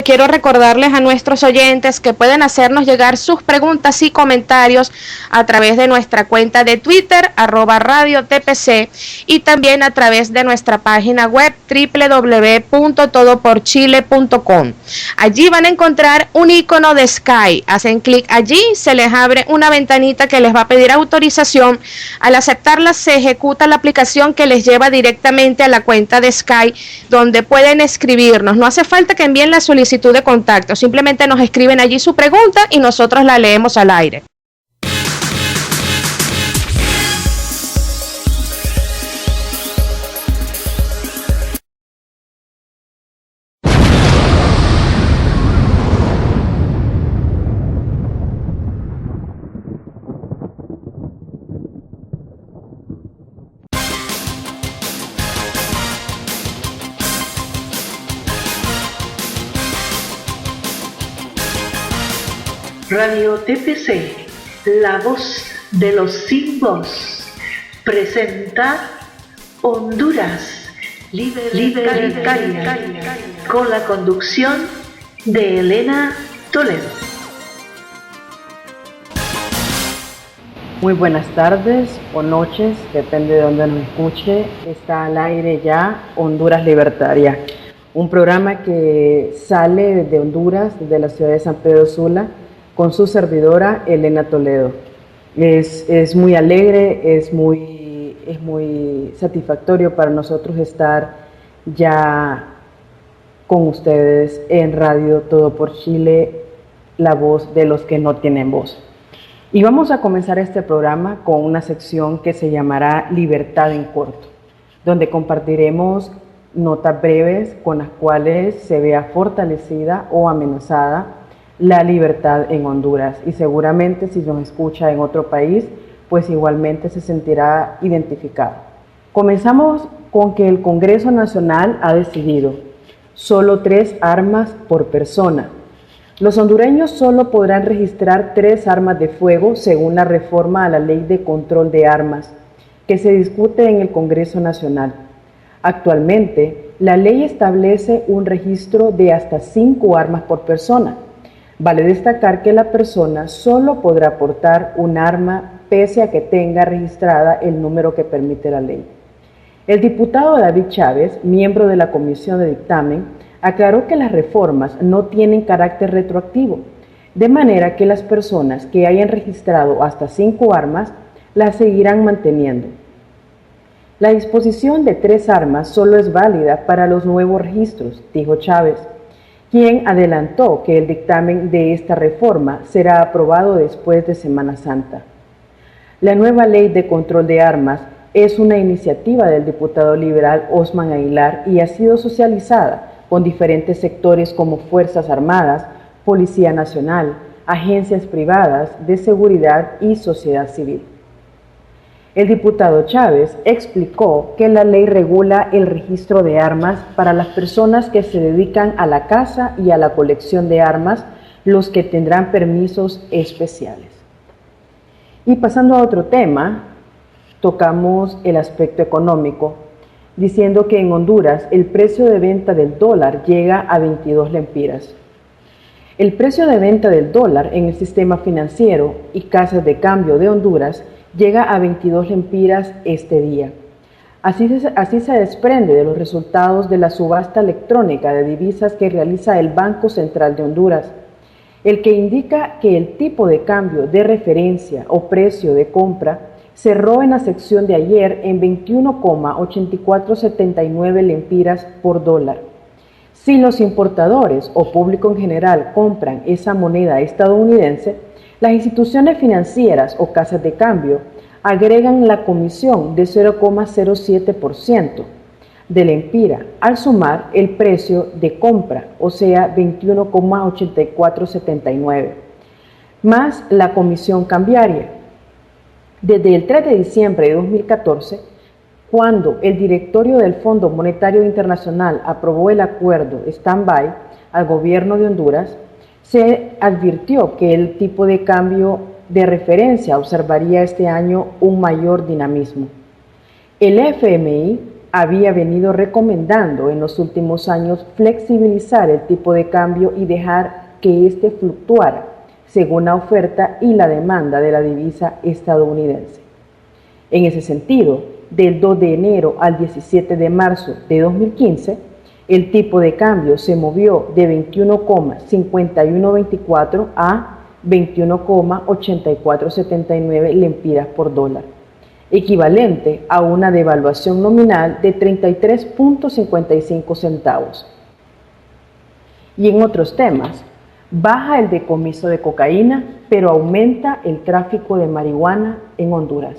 quiero recordarles a nuestros oyentes que pueden hacernos llegar sus preguntas y comentarios a través de nuestra cuenta de Twitter, @radiotpc, y también a través de nuestra página web www.todoporchile.com. Allí van a encontrar un icono de Sky. Hacen clic allí, se les abre una ventanita que les va a pedir autorización. Al aceptarla, se ejecuta la aplicación que les lleva directamente a la cuenta de Sky, donde pueden escribirnos. No hace falta que envíen la solicitud de contacto, simplemente nos escriben allí su pregunta y nosotros la leemos al aire. Radio TPC, la voz de los sin voz, presenta Honduras Libertaria, con la conducción de Elena Toledo. Muy buenas tardes o noches, depende de donde nos escuche. Está al aire ya Honduras Libertaria, un programa que sale desde Honduras, desde la ciudad de San Pedro Sula, con su servidora Elena Toledo. Es muy alegre, es muy satisfactorio para nosotros estar ya con ustedes en Radio Todo por Chile, la voz de los que no tienen voz. Y vamos a comenzar este programa con una sección que se llamará Libertad en Corto, donde compartiremos notas breves con las cuales se vea fortalecida o amenazada la libertad en Honduras, y seguramente si nos escucha en otro país, pues igualmente se sentirá identificado. Comenzamos con que el Congreso Nacional ha decidido solo 3 armas por persona. Los hondureños solo podrán registrar 3 armas de fuego según la reforma a la Ley de Control de Armas, que se discute en el Congreso Nacional. Actualmente, la ley establece un registro de hasta 5 armas por persona. Vale destacar que la persona solo podrá portar un arma pese a que tenga registrada el número que permite la ley. El diputado David Chávez, miembro de la Comisión de Dictamen, aclaró que las reformas no tienen carácter retroactivo, de manera que las personas que hayan registrado hasta 5 armas las seguirán manteniendo. La disposición de 3 armas solo es válida para los nuevos registros, dijo Chávez, quien adelantó que el dictamen de esta reforma será aprobado después de Semana Santa. La nueva Ley de Control de Armas es una iniciativa del diputado liberal Osman Aguilar y ha sido socializada con diferentes sectores como Fuerzas Armadas, Policía Nacional, agencias privadas de seguridad y sociedad civil. El diputado Chávez explicó que la ley regula el registro de armas para las personas que se dedican a la caza y a la colección de armas, los que tendrán permisos especiales. Y pasando a otro tema, tocamos el aspecto económico, diciendo que en Honduras el precio de venta del dólar llega a 22 lempiras. El precio de venta del dólar en el sistema financiero y casas de cambio de Honduras llega a 22 lempiras este día. Así se desprende de los resultados de la subasta electrónica de divisas que realiza el Banco Central de Honduras, el que indica que el tipo de cambio de referencia o precio de compra cerró en la sección de ayer en 21,8479 lempiras por dólar. Si los importadores o público en general compran esa moneda estadounidense, las instituciones financieras o casas de cambio agregan la comisión de 0,07% de lempira al sumar el precio de compra, o sea 21,8479, más la comisión cambiaria. Desde el 3 de diciembre de 2014, cuando el directorio del Fondo Monetario Internacional aprobó el acuerdo stand-by al gobierno de Honduras, se advirtió que el tipo de cambio de referencia observaría este año un mayor dinamismo. El FMI había venido recomendando en los últimos años flexibilizar el tipo de cambio y dejar que éste fluctuara según la oferta y la demanda de la divisa estadounidense. En ese sentido, del 2 de enero al 17 de marzo de 2015, el tipo de cambio se movió de 21,5124 a 21,8479 lempiras por dólar, equivalente a una devaluación nominal de 33.55 centavos. Y en otros temas, baja el decomiso de cocaína, pero aumenta el tráfico de marihuana en Honduras.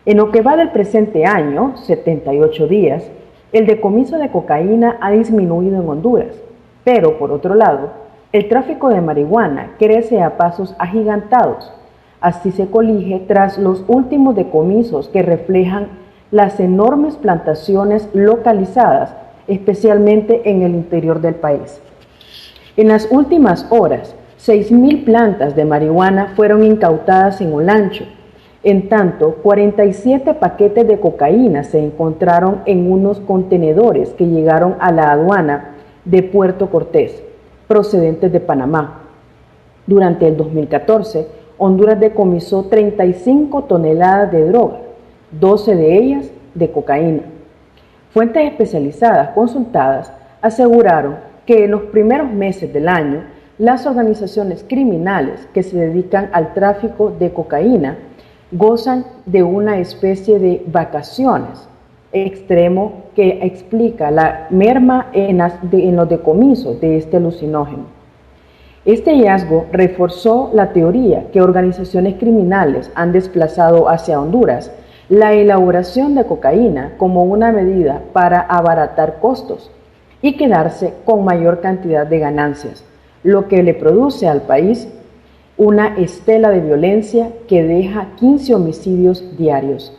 En lo que va del presente año, 78 días, el decomiso de cocaína ha disminuido en Honduras, pero por otro lado, el tráfico de marihuana crece a pasos agigantados. Así se colige tras los últimos decomisos que reflejan las enormes plantaciones localizadas, especialmente en el interior del país. En las últimas horas, 6.000 plantas de marihuana fueron incautadas en Olancho. En tanto, 47 paquetes de cocaína se encontraron en unos contenedores que llegaron a la aduana de Puerto Cortés, procedentes de Panamá. Durante el 2014, Honduras decomisó 35 toneladas de droga, 12 de ellas de cocaína. Fuentes especializadas consultadas aseguraron que en los primeros meses del año, las organizaciones criminales que se dedican al tráfico de cocaína gozan de una especie de vacaciones extremo que explica la merma en los decomisos de este alucinógeno. Este hallazgo reforzó la teoría que organizaciones criminales han desplazado hacia Honduras la elaboración de cocaína como una medida para abaratar costos y quedarse con mayor cantidad de ganancias, lo que le produce al país una estela de violencia que deja 15 homicidios diarios.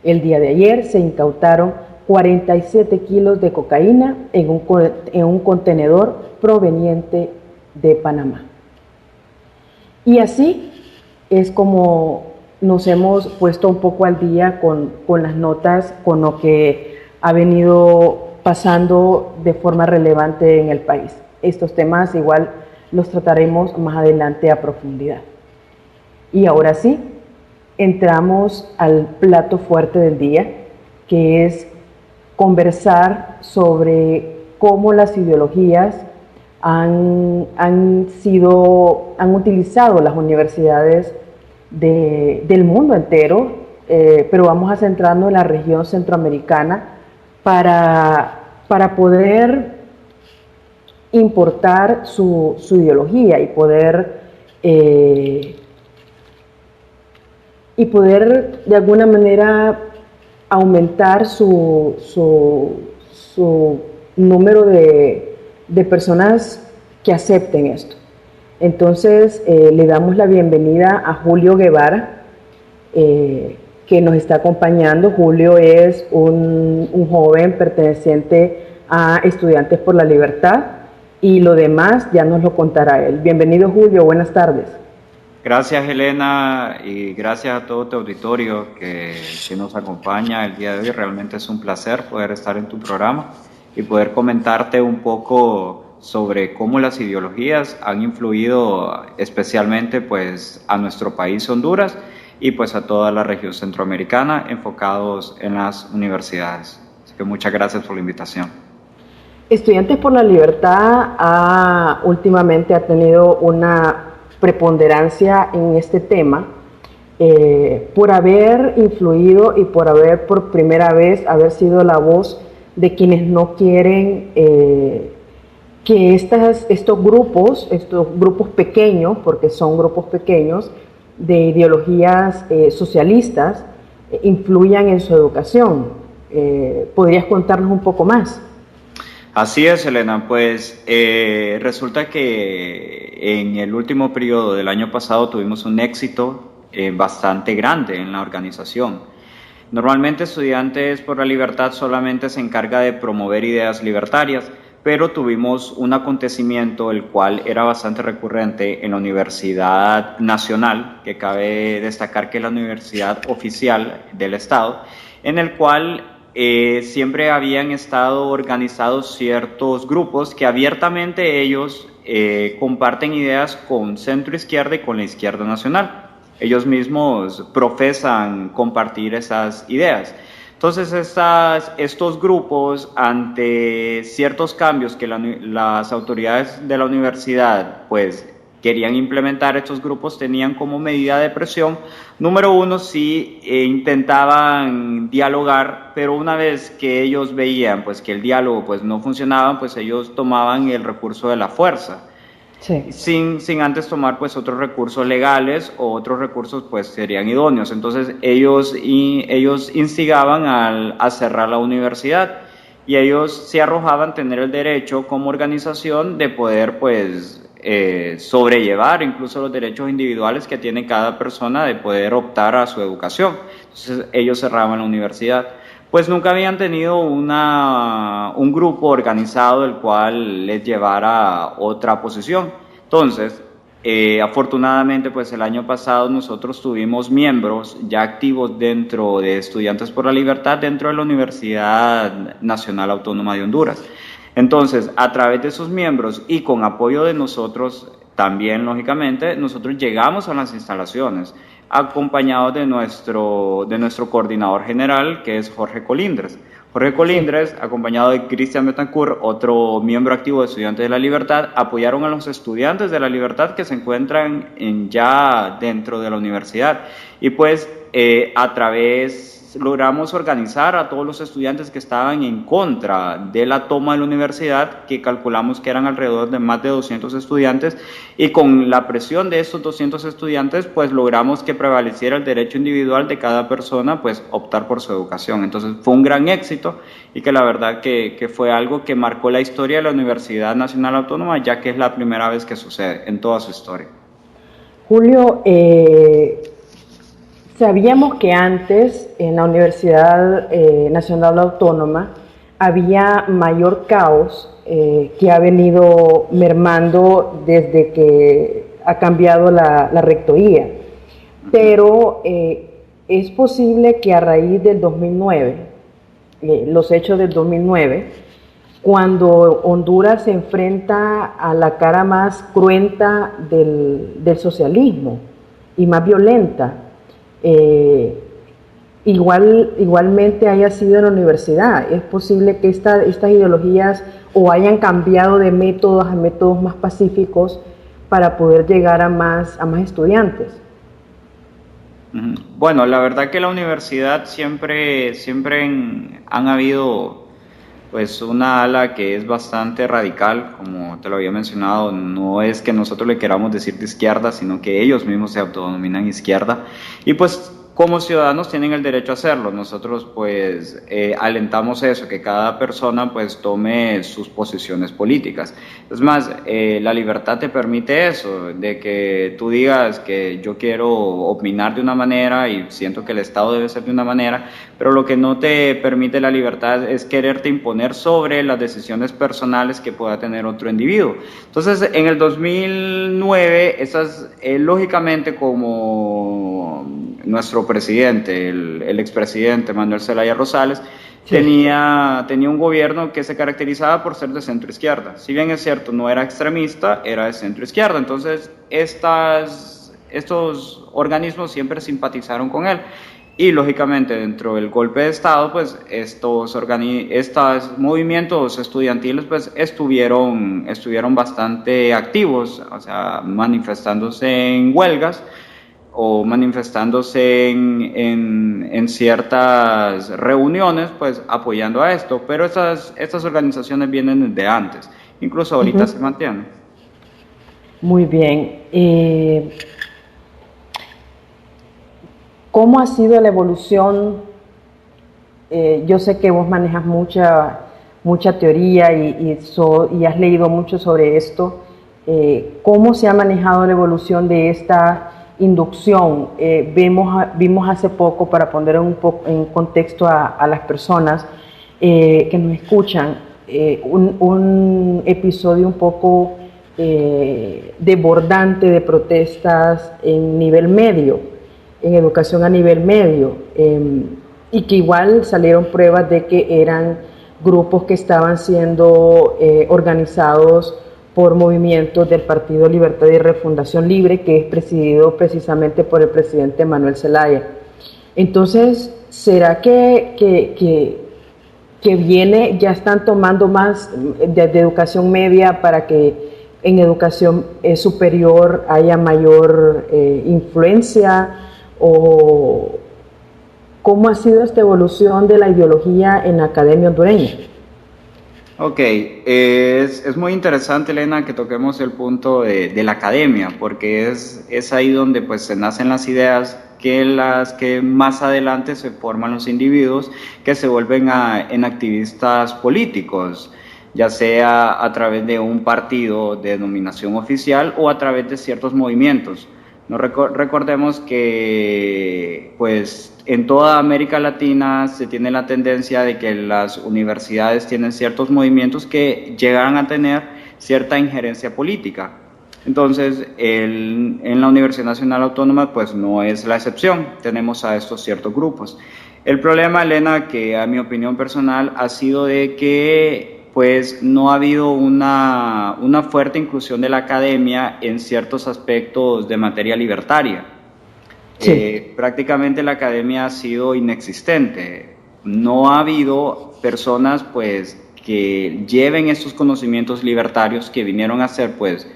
El día de ayer se incautaron 47 kilos de cocaína en un contenedor proveniente de Panamá. Y así es como nos hemos puesto un poco al día con las notas, con lo que ha venido pasando de forma relevante en el país. Estos temas igual los trataremos más adelante a profundidad. Y ahora sí, entramos al plato fuerte del día, que es conversar sobre cómo las ideologías han utilizado las universidades del mundo entero, pero vamos a centrarnos en la región centroamericana para poder importar su ideología y poder de alguna manera aumentar su número de personas que acepten esto. Entonces le damos la bienvenida a Julio Guevara, que nos está acompañando. Julio es un joven perteneciente a Estudiantes por la Libertad, y lo demás ya nos lo contará él. Bienvenido, Julio, buenas tardes. Gracias, Elena, y gracias a todo tu auditorio que nos acompaña el día de hoy. Realmente es un placer poder estar en tu programa y poder comentarte un poco sobre cómo las ideologías han influido especialmente pues a nuestro país Honduras y pues a toda la región centroamericana, enfocados en las universidades. Así que muchas gracias por la invitación. Estudiantes por la Libertad últimamente ha tenido una preponderancia en este tema por haber influido y por haber por primera vez haber sido la voz de quienes no quieren que estos grupos pequeños, porque son grupos pequeños de ideologías socialistas, influyan en su educación. ¿Podrías contarnos un poco más? Así es, Elena, pues resulta que en el último periodo del año pasado tuvimos un éxito bastante grande en la organización. Normalmente Estudiantes por la Libertad solamente se encarga de promover ideas libertarias, pero tuvimos un acontecimiento el cual era bastante recurrente en la Universidad Nacional, que cabe destacar que es la universidad oficial del Estado, en el cual siempre habían estado organizados ciertos grupos que abiertamente ellos comparten ideas con centro izquierda y con la izquierda nacional. Ellos mismos profesan compartir esas ideas. Entonces estos grupos, ante ciertos cambios que las autoridades de la universidad pues querían implementar, estos grupos tenían como medida de presión, número uno, sí intentaban dialogar, pero una vez que ellos veían pues que el diálogo pues no funcionaba, pues ellos tomaban el recurso de la fuerza. Sí. Sin antes tomar pues otros recursos legales o otros recursos pues serían idóneos. Entonces ellos instigaban a cerrar la universidad, y ellos se arrojaban tener el derecho como organización de poder pues sobrellevar incluso los derechos individuales que tiene cada persona de poder optar a su educación. Entonces ellos cerraban la universidad. Pues nunca habían tenido un grupo organizado el cual les llevara a otra posición. Entonces, afortunadamente, pues el año pasado nosotros tuvimos miembros ya activos dentro de Estudiantes por la Libertad, dentro de la Universidad Nacional Autónoma de Honduras. Entonces, a través de esos miembros y con apoyo de nosotros también, lógicamente, nosotros llegamos a las instalaciones, acompañados de nuestro coordinador general, que es Jorge Colindres. Jorge Colindres, acompañado de Cristian Betancourt, otro miembro activo de Estudiantes de la Libertad, apoyaron a los estudiantes de la Libertad que se encuentran ya dentro de la universidad. Y pues logramos organizar a todos los estudiantes que estaban en contra de la toma de la universidad, que calculamos que eran alrededor de más de 200 estudiantes, y con la presión de estos 200 estudiantes pues logramos que prevaleciera el derecho individual de cada persona pues optar por su educación. Entonces fue un gran éxito, y que la verdad que fue algo que marcó la historia de la Universidad Nacional Autónoma, ya que es la primera vez que sucede en toda su historia. Julio, sabíamos que antes en la Universidad Nacional Autónoma había mayor caos que ha venido mermando desde que ha cambiado la rectoría, pero es posible que a raíz del 2009, los hechos del 2009, cuando Honduras se enfrenta a la cara más cruenta del socialismo y más violenta, igualmente haya sido en la universidad. Es posible que estas ideologías o hayan cambiado de métodos a métodos más pacíficos para poder llegar a más estudiantes. Bueno, la verdad que la universidad siempre han habido pues una ala que es bastante radical, como te lo había mencionado. No es que nosotros le queramos decir de izquierda, sino que ellos mismos se autodenominan izquierda, y pues como ciudadanos tienen el derecho a hacerlo. Nosotros pues alentamos eso, que cada persona pues tome sus posiciones políticas. Es más, la libertad te permite eso, de que tú digas que yo quiero opinar de una manera y siento que el Estado debe ser de una manera, pero lo que no te permite la libertad es quererte imponer sobre las decisiones personales que pueda tener otro individuo. Entonces, en el 2009, lógicamente, como nuestro presidente, el expresidente Manuel Zelaya Rosales, sí, tenía un gobierno que se caracterizaba por ser de centro izquierda. Si bien es cierto, no era extremista, era de centro izquierda. Entonces, estos organismos siempre simpatizaron con él. Y lógicamente dentro del golpe de Estado, pues estos movimientos estudiantiles pues estuvieron bastante activos, o sea, manifestándose en huelgas o manifestándose en ciertas reuniones, pues apoyando a esto. Pero estas organizaciones vienen desde antes, incluso ahorita se mantienen. Muy bien. ¿Cómo ha sido la evolución? Yo sé que vos manejas mucha teoría y has leído mucho sobre esto. ¿Cómo se ha manejado la evolución de esta inducción? Vimos hace poco, para poner en contexto a las personas que nos escuchan, un episodio un poco desbordante de protestas en nivel medio, en educación a nivel medio. y que igual salieron pruebas de que eran grupos que estaban siendo organizados por movimientos del Partido Libertad y Refundación Libre, que es presidido precisamente por el presidente Manuel Zelaya. Entonces, ¿será que viene, ya están tomando más de educación media para que en educación superior haya mayor influencia? ¿O cómo ha sido esta evolución de la ideología en la academia hondureña? Ok, es muy interesante, Elena, que toquemos el punto de la academia, porque es ahí donde pues se nacen las ideas que las que más adelante se forman los individuos que se vuelven en activistas políticos, ya sea a través de un partido de denominación oficial o a través de ciertos movimientos. No recordemos que pues en toda América Latina se tiene la tendencia de que las universidades tienen ciertos movimientos que llegan a tener cierta injerencia política. Entonces, en la Universidad Nacional Autónoma pues no es la excepción, tenemos a estos ciertos grupos. El problema, Elena, que a mi opinión personal ha sido de que pues no ha habido una fuerte inclusión de la academia en ciertos aspectos de materia libertaria. Sí. Prácticamente la academia ha sido inexistente. No ha habido personas pues que lleven estos conocimientos libertarios que vinieron a ser pues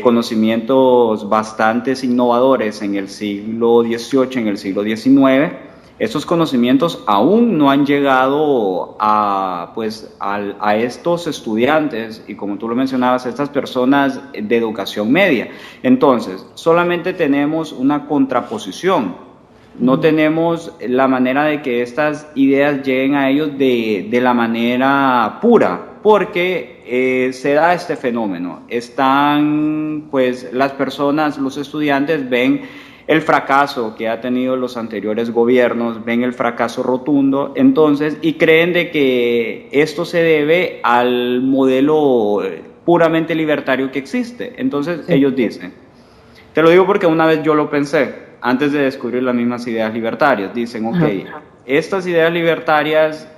conocimientos bastante innovadores en el siglo XVIII, en el siglo XIX. Estos conocimientos aún no han llegado a estos estudiantes y, como tú lo mencionabas, a estas personas de educación media. Entonces, solamente tenemos una contraposición, no tenemos la manera de que estas ideas lleguen a ellos de la manera pura, porque se da este fenómeno. Están, pues, las personas, los estudiantes ven el fracaso que ha tenido los anteriores gobiernos, ven el fracaso rotundo, entonces, y creen de que esto se debe al modelo puramente libertario que existe. Entonces, sí, ellos dicen, te lo digo porque una vez yo lo pensé, antes de descubrir las mismas ideas libertarias, dicen, ok, estas ideas libertarias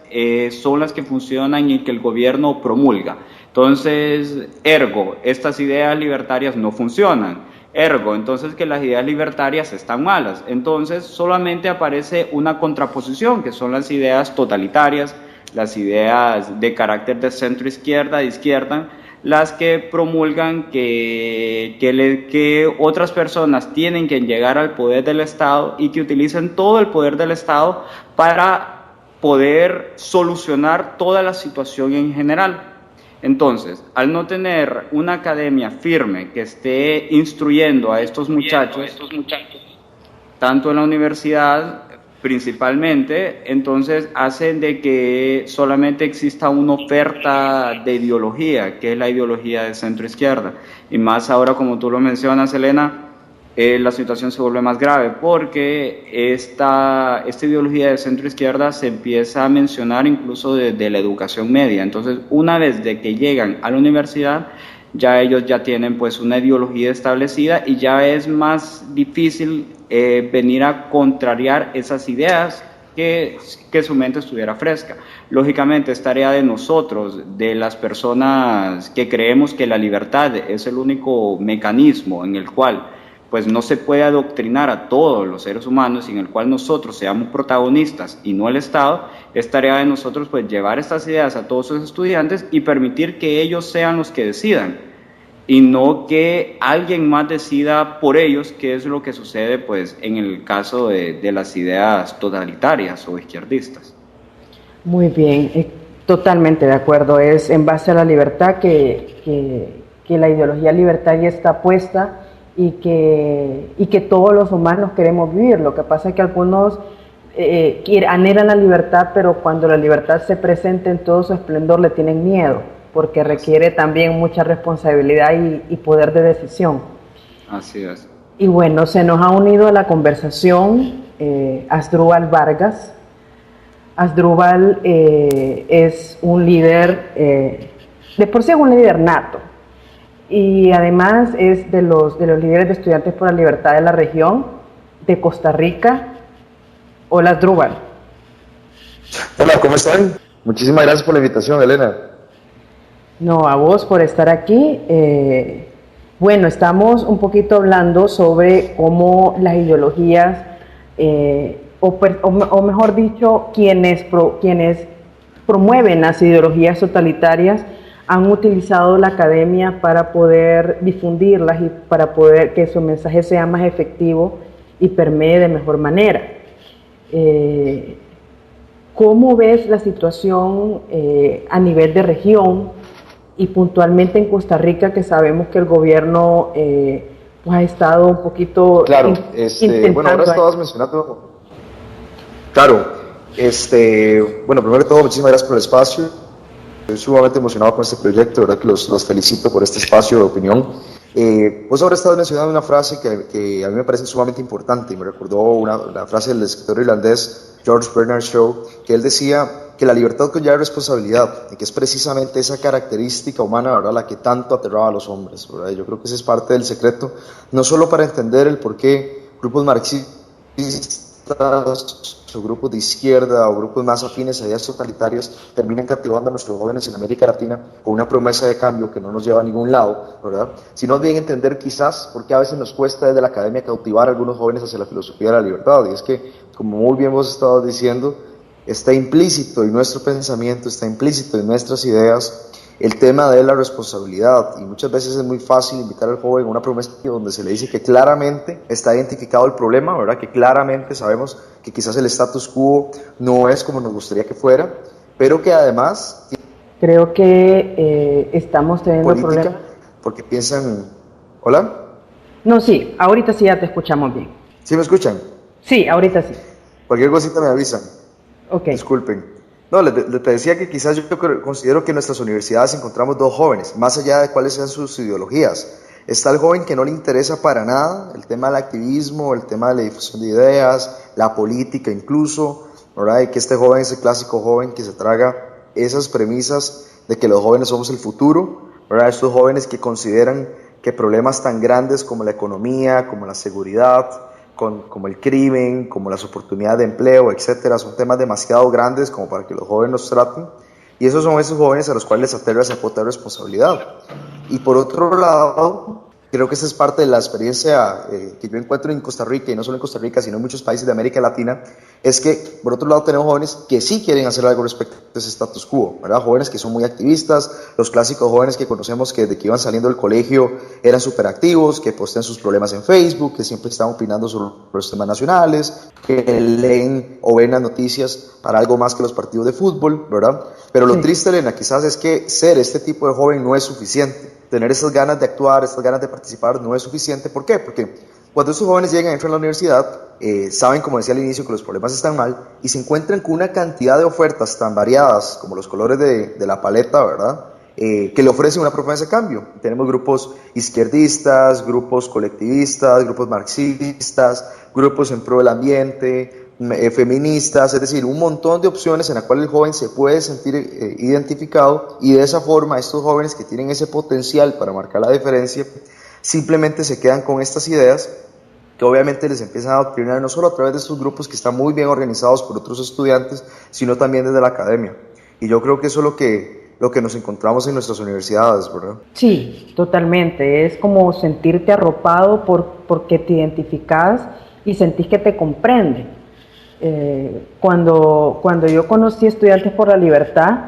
son las que funcionan y que el gobierno promulga. Entonces, ergo, estas ideas libertarias no funcionan. Ergo, entonces que las ideas libertarias están malas. Entonces solamente aparece una contraposición, que son las ideas totalitarias, las ideas de carácter de centro izquierda, de izquierda, las que promulgan que otras personas tienen que llegar al poder del Estado y que utilicen todo el poder del Estado para poder solucionar toda la situación en general. Entonces, al no tener una academia firme que esté instruyendo a estos muchachos, tanto en la universidad principalmente, entonces hacen de que solamente exista una oferta de ideología, que es la ideología de centro izquierda. Y más ahora, como tú lo mencionas, Elena, la situación se vuelve más grave porque esta ideología de centro izquierda se empieza a mencionar incluso desde la educación media. Entonces, una vez de que llegan a la universidad, ya ellos ya tienen pues una ideología establecida y ya es más difícil venir a contrariar esas ideas que su mente estuviera fresca. Lógicamente es tarea de nosotros, de las personas que creemos que la libertad es el único mecanismo en el cual pues no se puede adoctrinar a todos los seres humanos y en el cual nosotros seamos protagonistas y no el Estado. Es tarea de nosotros pues llevar estas ideas a todos los estudiantes y permitir que ellos sean los que decidan y no que alguien más decida por ellos, que es lo que sucede pues en el caso de las ideas totalitarias o izquierdistas. Muy bien, totalmente de acuerdo. Es en base a la libertad que la ideología libertaria está puesta y que todos los humanos queremos vivir. Lo que pasa es que algunos anhelan la libertad, pero cuando la libertad se presenta en todo su esplendor le tienen miedo, porque requiere también mucha responsabilidad y poder de decisión. Así es. Y bueno, se nos ha unido a la conversación Asdrúbal Vargas. Asdrúbal es un líder, de por sí es un líder nato, y además es de los líderes de Estudiantes por la Libertad de la región de Costa Rica. Hola, Asdrúbal. Hola, ¿cómo están? Muchísimas gracias por la invitación, Elena. No, a vos por estar aquí. Bueno, estamos un poquito hablando sobre cómo las ideologías, o mejor dicho, quienes promueven las ideologías totalitarias han utilizado la academia para poder difundirlas y para poder que su mensaje sea más efectivo y permee de mejor manera. ¿Cómo ves la situación a nivel de región y puntualmente en Costa Rica, que sabemos que el gobierno pues ha estado un poquito Claro, intentando... bueno, ahora estabas mencionando. Claro, bueno, primero que todo, muchísimas gracias por el espacio. Estoy sumamente emocionado con este proyecto, de verdad que los felicito por este espacio de opinión. Vos ahora estás mencionando una frase que a mí me parece sumamente importante y me recordó una frase del escritor irlandés George Bernard Shaw, que él decía que la libertad conlleva responsabilidad y que es precisamente esa característica humana, ¿verdad?, la que tanto aterraba a los hombres, ¿verdad? Y yo creo que ese es parte del secreto, no solo para entender el por qué grupos marxistas o grupos de izquierda o grupos más afines a ideas totalitarias terminan captivando a nuestros jóvenes en América Latina con una promesa de cambio que no nos lleva a ningún lado, ¿verdad? Sino bien entender quizás por qué a veces nos cuesta desde la academia cautivar a algunos jóvenes hacia la filosofía de la libertad. Y es que, como muy bien vos estabas diciendo, está implícito en nuestro pensamiento, está implícito en nuestras ideas el tema de la responsabilidad, y muchas veces es muy fácil invitar al joven a una promesa donde se le dice que claramente está identificado el problema, ¿verdad? Que claramente sabemos que quizás el status quo no es como nos gustaría que fuera, pero que además... Creo que estamos teniendo problemas. Porque piensan... ¿Hola? No, sí, ahorita sí ya te escuchamos bien. ¿Sí me escuchan? Sí, ahorita sí. Cualquier cosita me avisan. Ok. Disculpen. No, te decía que quizás yo considero que en nuestras universidades encontramos dos jóvenes, más allá de cuáles sean sus ideologías. Está el joven que no le interesa para nada el tema del activismo, el tema de la difusión de ideas, la política incluso, ¿verdad? Y que este joven es el clásico joven que se traga esas premisas de que los jóvenes somos el futuro, ¿verdad? Estos jóvenes que consideran que problemas tan grandes como la economía, como la seguridad, como el crimen, como las oportunidades de empleo, etcétera, son temas demasiado grandes como para que los jóvenes los traten, y esos son esos jóvenes a los cuales les aterra esa cuota de responsabilidad. Y por otro lado, creo que esa es parte de la experiencia que yo encuentro en Costa Rica, y no solo en Costa Rica, sino en muchos países de América Latina, es que por otro lado tenemos jóvenes que sí quieren hacer algo respecto a ese status quo, ¿verdad? Jóvenes que son muy activistas, los clásicos jóvenes que conocemos que desde que iban saliendo del colegio eran súper activos, que postean sus problemas en Facebook, que siempre están opinando sobre los temas nacionales, que leen o ven las noticias para algo más que los partidos de fútbol, ¿verdad? Pero lo triste, Elena, quizás es que ser este tipo de joven no es suficiente. Tener esas ganas de actuar, esas ganas de participar no es suficiente. ¿Por qué? Porque cuando estos jóvenes llegan, entran a la universidad, saben, como decía al inicio, que los problemas están mal y se encuentran con una cantidad de ofertas tan variadas como los colores de la paleta, ¿verdad? Que le ofrecen una promesa de cambio. Tenemos grupos izquierdistas, grupos colectivistas, grupos marxistas, grupos en pro del ambiente, feministas, es decir, un montón de opciones en las cuales el joven se puede sentir identificado, y de esa forma estos jóvenes que tienen ese potencial para marcar la diferencia simplemente se quedan con estas ideas que obviamente les empiezan a adoctrinar no solo a través de estos grupos que están muy bien organizados por otros estudiantes, sino también desde la academia. Y yo creo que eso es lo que nos encontramos en nuestras universidades, ¿verdad? Sí, totalmente. Es como sentirte arropado porque te identificas y sentís que te comprende. Cuando yo conocí Estudiantes por la Libertad,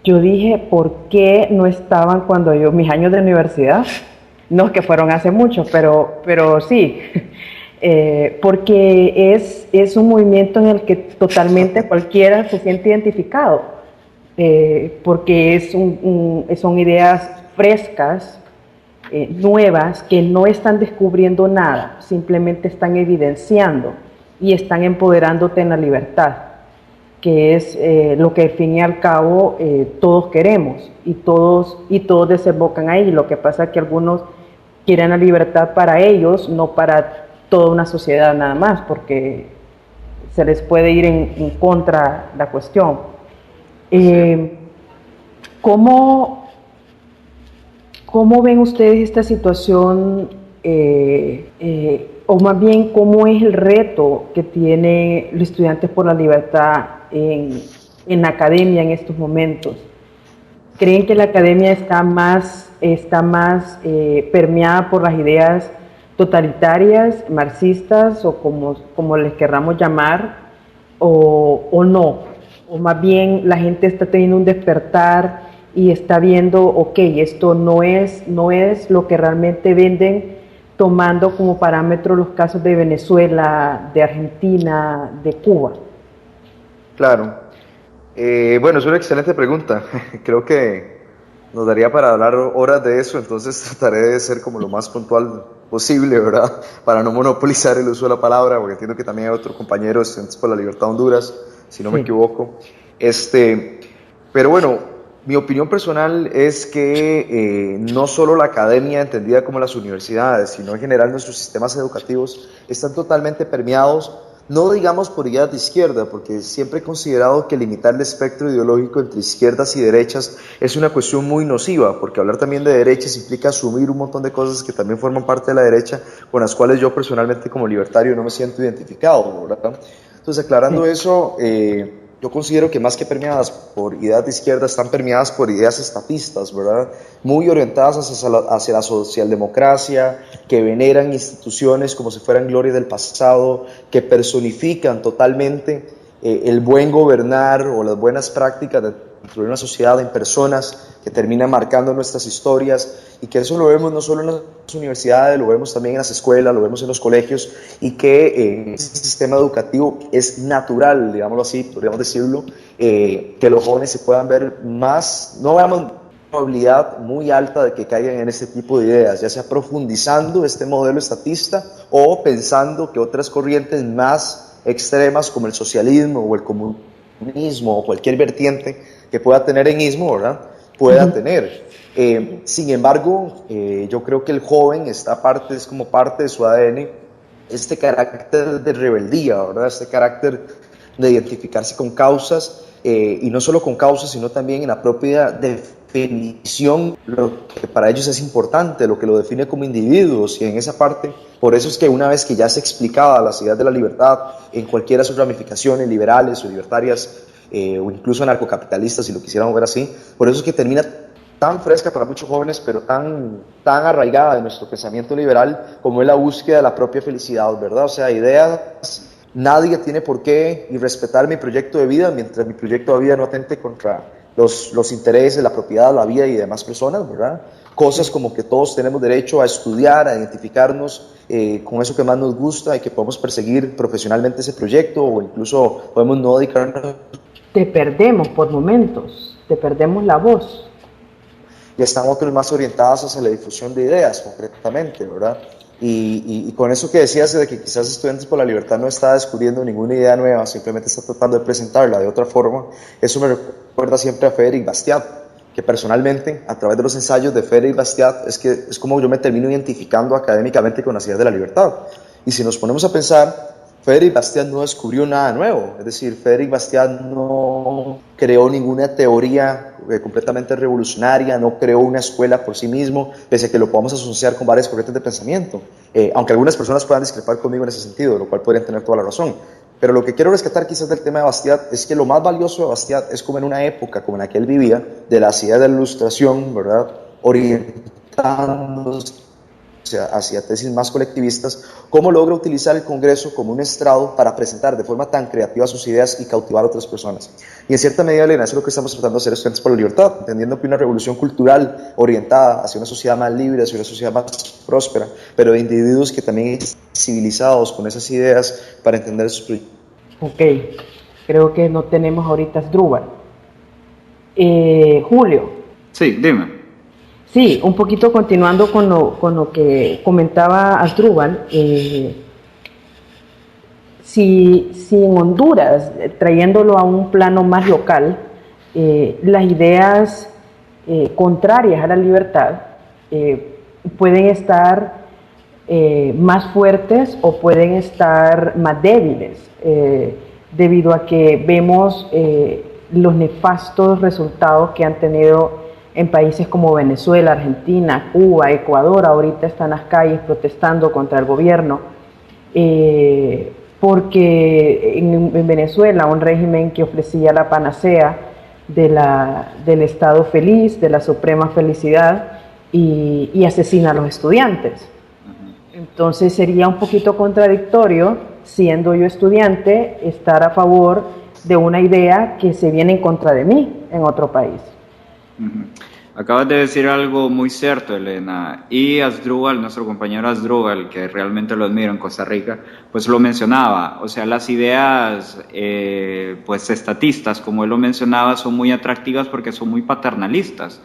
yo dije, ¿por qué no estaban cuando mis años de universidad? No que fueron hace mucho, pero sí, porque es un movimiento en el que totalmente cualquiera se siente identificado, porque son ideas frescas, nuevas, que no están descubriendo nada, simplemente están evidenciando y están empoderándote en la libertad, que es lo que al fin y al cabo todos queremos, y todos desembocan ahí. Lo que pasa es que algunos quieren la libertad para ellos, no para toda una sociedad nada más, porque se les puede ir en contra la cuestión. ¿Cómo ven ustedes esta situación, o más bien cómo es el reto que tienen los Estudiantes por la Libertad en en la academia en estos momentos? ¿Creen que la academia está más permeada por las ideas totalitarias, marxistas o como les querramos llamar, o no? O más bien la gente está teniendo un despertar y está viendo, ok, esto no es lo que realmente venden, tomando como parámetro los casos de Venezuela, de Argentina, de Cuba. Claro. Bueno, es una excelente pregunta. Creo que nos daría para hablar horas de eso, entonces trataré de ser como lo más puntual posible, ¿verdad? Para no monopolizar el uso de la palabra, porque entiendo que también hay otro compañero, Estudiantes por la Libertad de Honduras, si no me equivoco. Pero bueno, mi opinión personal es que no solo la academia, entendida como las universidades, sino en general nuestros sistemas educativos están totalmente permeados, no digamos por ideas de izquierda, porque siempre he considerado que limitar el espectro ideológico entre izquierdas y derechas es una cuestión muy nociva, porque hablar también de derechas implica asumir un montón de cosas que también forman parte de la derecha, con las cuales yo personalmente como libertario no me siento identificado, ¿verdad? Entonces, aclarando eso, yo considero que más que permeadas por ideas de izquierda, están permeadas por ideas estatistas, ¿verdad? Muy orientadas hacia la socialdemocracia, que veneran instituciones como si fueran gloria del pasado, que personifican totalmente el buen gobernar o las buenas prácticas dentro de una sociedad en personas que terminan marcando nuestras historias, y que eso lo vemos no solo en las universidades, lo vemos también en las escuelas, lo vemos en los colegios, y que en ese sistema educativo es natural, digámoslo así, podríamos decirlo, que los jóvenes se puedan ver más, no veamos probabilidad muy alta de que caigan en este tipo de ideas, ya sea profundizando este modelo estatista o pensando que otras corrientes más extremas como el socialismo o el comunismo o cualquier vertiente que pueda tener en ismo, ¿verdad?, pueda tener. Sin embargo, yo creo que el joven es como parte de su ADN, este carácter de rebeldía, ¿verdad?, este carácter de identificarse con causas, y no solo con causas, sino también en la propia definición, lo que para ellos es importante, lo que lo define como individuos, y en esa parte, por eso es que una vez que ya se explicaba las ideas de la libertad en cualquiera de sus ramificaciones, liberales o libertarias, o incluso anarcocapitalistas, si lo quisiéramos ver así, por eso es que termina tan fresca para muchos jóvenes, pero tan arraigada de nuestro pensamiento liberal, como es la búsqueda de la propia felicidad, ¿verdad? O sea, ideas, nadie tiene por qué irrespetar mi proyecto de vida mientras mi proyecto de vida no atente contra los intereses, la propiedad, la vida y demás personas, ¿verdad? Cosas como que todos tenemos derecho a estudiar, a identificarnos con eso que más nos gusta y que podemos perseguir profesionalmente ese proyecto, o incluso podemos no dedicarnos. Te perdemos por momentos, te perdemos la voz. Y están otros más orientados hacia la difusión de ideas, concretamente, ¿verdad? Y con eso que decías de que quizás Estudiantes por la Libertad no está descubriendo ninguna idea nueva, simplemente está tratando de presentarla de otra forma, eso me recuerda siempre a Frédéric Bastiat, que personalmente, a través de los ensayos de Frédéric Bastiat, es como yo me termino identificando académicamente con las ideas de la libertad. Y si nos ponemos a pensar, Frédéric Bastiat no descubrió nada nuevo, es decir, Frédéric Bastiat no creó ninguna teoría completamente revolucionaria, no creó una escuela por sí mismo, pese a que lo podamos asociar con varias corrientes de pensamiento, aunque algunas personas puedan discrepar conmigo en ese sentido, lo cual podrían tener toda la razón. Pero lo que quiero rescatar quizás del tema de Bastiat es que lo más valioso de Bastiat es como en una época como en la que él vivía, de las ideas de la Ilustración, ¿verdad?, orientándose hacia tesis más colectivistas, cómo logra utilizar el Congreso como un estrado para presentar de forma tan creativa sus ideas y cautivar a otras personas. Y en cierta medida, Elena, eso es lo que estamos tratando de hacer Estudiantes por la Libertad, entendiendo que una revolución cultural orientada hacia una sociedad más libre, hacia una sociedad más próspera, pero de individuos que también están civilizados con esas ideas para entender sus proyectos. Ok, creo que no tenemos ahorita Asdrúbal. Julio. Sí, dime. Sí, un poquito continuando con lo que comentaba Asdrúbal, si en Honduras, trayéndolo a un plano más local, las ideas contrarias a la libertad pueden estar más fuertes o pueden estar más débiles, debido a que vemos los nefastos resultados que han tenido en países como Venezuela, Argentina, Cuba, Ecuador. Ahorita están en las calles protestando contra el gobierno. porque en Venezuela un régimen que ofrecía la panacea del Estado feliz, de la suprema felicidad, y asesina a los estudiantes. Entonces sería un poquito contradictorio, siendo yo estudiante, estar a favor de una idea que se viene en contra de mí en otro país. Acabas de decir algo muy cierto, Elena, y Asdrúbal, nuestro compañero Asdrúbal, que realmente lo admiro en Costa Rica, pues lo mencionaba. O sea, las ideas pues estatistas, como él lo mencionaba, son muy atractivas porque son muy paternalistas.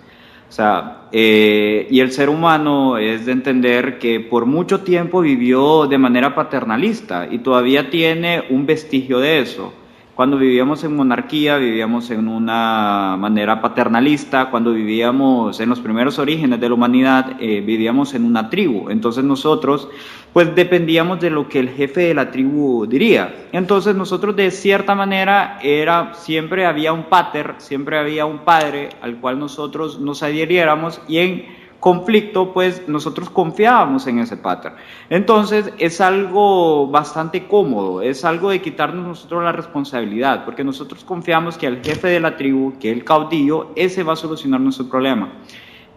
O sea, y el ser humano es de entender que por mucho tiempo vivió de manera paternalista y todavía tiene un vestigio de eso. Cuando vivíamos en monarquía, vivíamos en una manera paternalista. Cuando vivíamos en los primeros orígenes de la humanidad, vivíamos en una tribu. Entonces nosotros, pues dependíamos de lo que el jefe de la tribu diría. Entonces nosotros de cierta manera siempre había un pater, siempre había un padre al cual nosotros nos adhiriéramos, y en conflicto, pues nosotros confiábamos en ese pater. Entonces es algo bastante cómodo, es algo de quitarnos nosotros la responsabilidad, porque nosotros confiamos que el jefe de la tribu, que el caudillo, ese va a solucionar nuestro problema.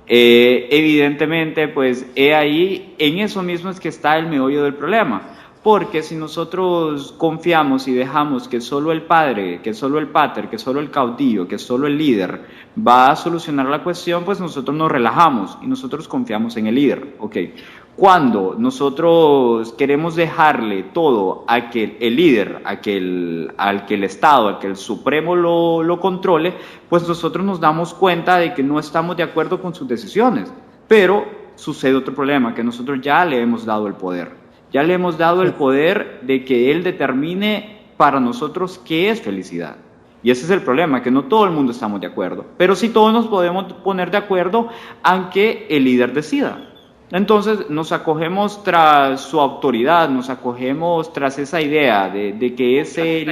Evidentemente, pues ahí, en eso mismo es que está el meollo del problema. Porque si nosotros confiamos y dejamos que solo el padre, que solo el pater, que solo el caudillo, que solo el líder va a solucionar la cuestión, pues nosotros nos relajamos y nosotros confiamos en el líder. Okay. Cuando nosotros queremos dejarle todo a que el líder, al que el Estado, al que el Supremo lo controle, pues nosotros nos damos cuenta de que no estamos de acuerdo con sus decisiones. Pero sucede otro problema, que nosotros ya le hemos dado el poder. Ya le hemos dado el poder de que él determine para nosotros qué es felicidad. Y ese es el problema, que no todo el mundo estamos de acuerdo. Pero sí todos nos podemos poner de acuerdo aunque el líder decida. Entonces nos acogemos tras su autoridad, nos acogemos tras esa idea de que ese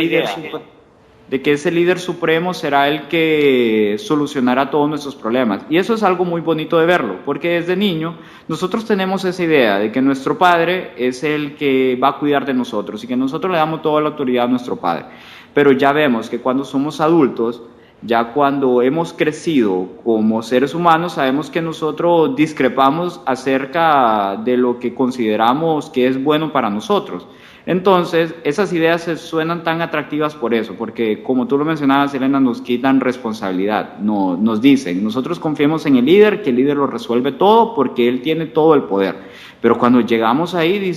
líder supremo será el que solucionará todos nuestros problemas. Y eso es algo muy bonito de verlo, porque desde niño nosotros tenemos esa idea de que nuestro padre es el que va a cuidar de nosotros y que nosotros le damos toda la autoridad a nuestro padre. Pero ya vemos que cuando somos adultos, ya cuando hemos crecido como seres humanos, sabemos que nosotros discrepamos acerca de lo que consideramos que es bueno para nosotros. Entonces, esas ideas se suenan tan atractivas por eso, porque como tú lo mencionabas, Elena, nos quitan responsabilidad, nos dicen, nosotros confiemos en el líder, que el líder lo resuelve todo porque él tiene todo el poder. Pero cuando llegamos ahí,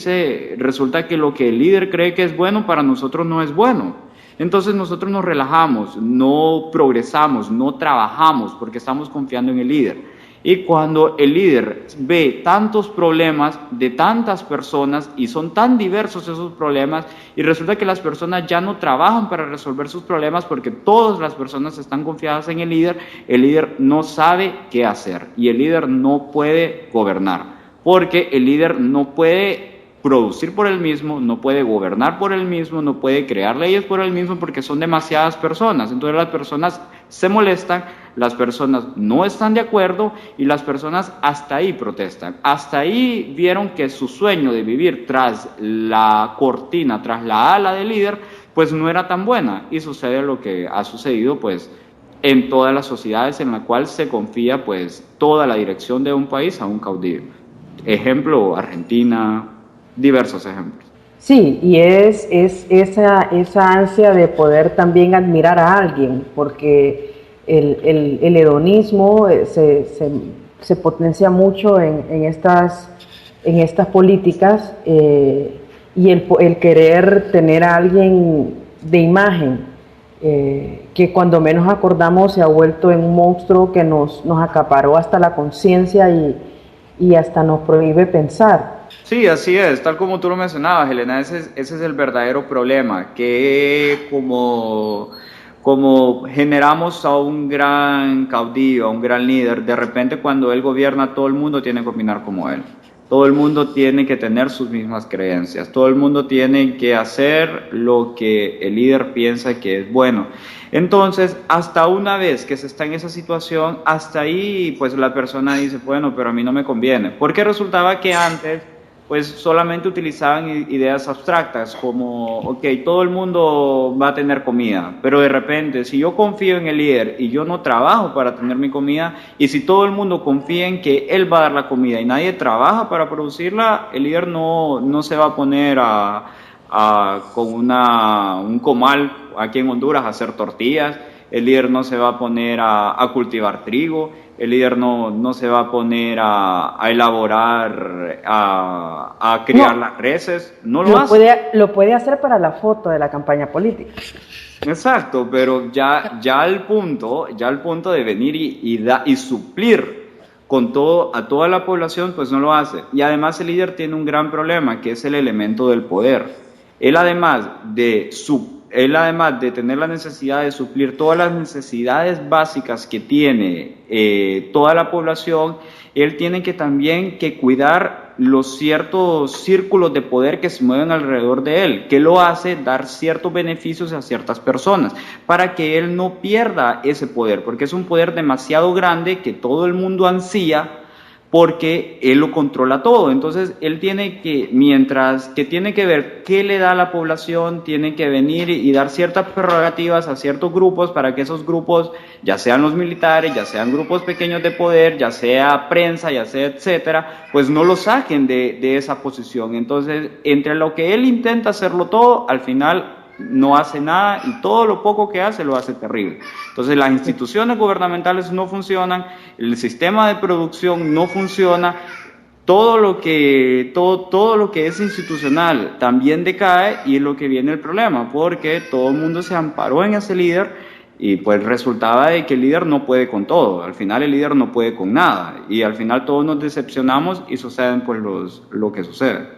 resulta que lo que el líder cree que es bueno, para nosotros no es bueno. Entonces nosotros nos relajamos, no progresamos, no trabajamos porque estamos confiando en el líder. Y cuando el líder ve tantos problemas de tantas personas y son tan diversos esos problemas, y resulta que las personas ya no trabajan para resolver sus problemas porque todas las personas están confiadas en el líder no sabe qué hacer y el líder no puede gobernar, porque el líder no puede producir por él mismo, no puede gobernar por él mismo, no puede crear leyes por él mismo porque son demasiadas personas. Entonces las personas se molestan, las personas no están de acuerdo y las personas hasta ahí protestan. Hasta ahí vieron que su sueño de vivir tras la cortina, tras la ala del líder, pues no era tan buena, y sucede lo que ha sucedido pues en todas las sociedades en la cual se confía pues toda la dirección de un país a un caudillo. Ejemplo, Argentina, diversos ejemplos. Sí, y es esa ansia de poder también admirar a alguien, porque el hedonismo se potencia mucho en estas políticas, y el querer tener a alguien de imagen, que cuando menos acordamos se ha vuelto en un monstruo que nos acaparó hasta la conciencia y hasta nos prohíbe pensar. Sí, así es, tal como tú lo mencionabas, Elena, ese es el verdadero problema, que como generamos a un gran caudillo, a un gran líder, de repente cuando él gobierna, todo el mundo tiene que opinar como él, todo el mundo tiene que tener sus mismas creencias, todo el mundo tiene que hacer lo que el líder piensa que es bueno. Entonces, hasta una vez que se está en esa situación, hasta ahí pues la persona dice, bueno, pero a mí no me conviene, porque resultaba que antes pues solamente utilizaban ideas abstractas como, ok, todo el mundo va a tener comida, pero de repente, si yo confío en el líder y yo no trabajo para tener mi comida, y si todo el mundo confía en que él va a dar la comida y nadie trabaja para producirla, el líder no se va a poner con un comal aquí en Honduras a hacer tortillas, el líder no se va a poner a cultivar trigo, el líder no se va a poner a elaborar, a criar las reses, no lo hace. Lo puede hacer para la foto de la campaña política. Exacto, pero ya al punto de venir y suplir con todo a toda la población, pues no lo hace. Y además el líder tiene un gran problema, que es el elemento del poder. Él además de tener la necesidad de suplir todas las necesidades básicas que tiene toda la población, él tiene que también cuidar los ciertos círculos de poder que se mueven alrededor de él, que lo hace dar ciertos beneficios a ciertas personas, para que él no pierda ese poder, porque es un poder demasiado grande que todo el mundo ansía, porque él lo controla todo. Entonces él tiene que, mientras que tiene que ver qué le da a la población, tiene que venir y dar ciertas prerrogativas a ciertos grupos para que esos grupos, ya sean los militares, ya sean grupos pequeños de poder, ya sea prensa, ya sea etcétera, pues no lo saquen de esa posición. Entonces, entre lo que él intenta hacerlo todo, al final no hace nada, y todo lo poco que hace lo hace terrible. Entonces las instituciones gubernamentales no funcionan, el sistema de producción no funciona, todo lo que es institucional también decae, y es lo que viene el problema, porque todo el mundo se amparó en ese líder, y pues resultaba de que el líder no puede con todo. Al final el líder no puede con nada, y al final todos nos decepcionamos y suceden pues lo que sucede.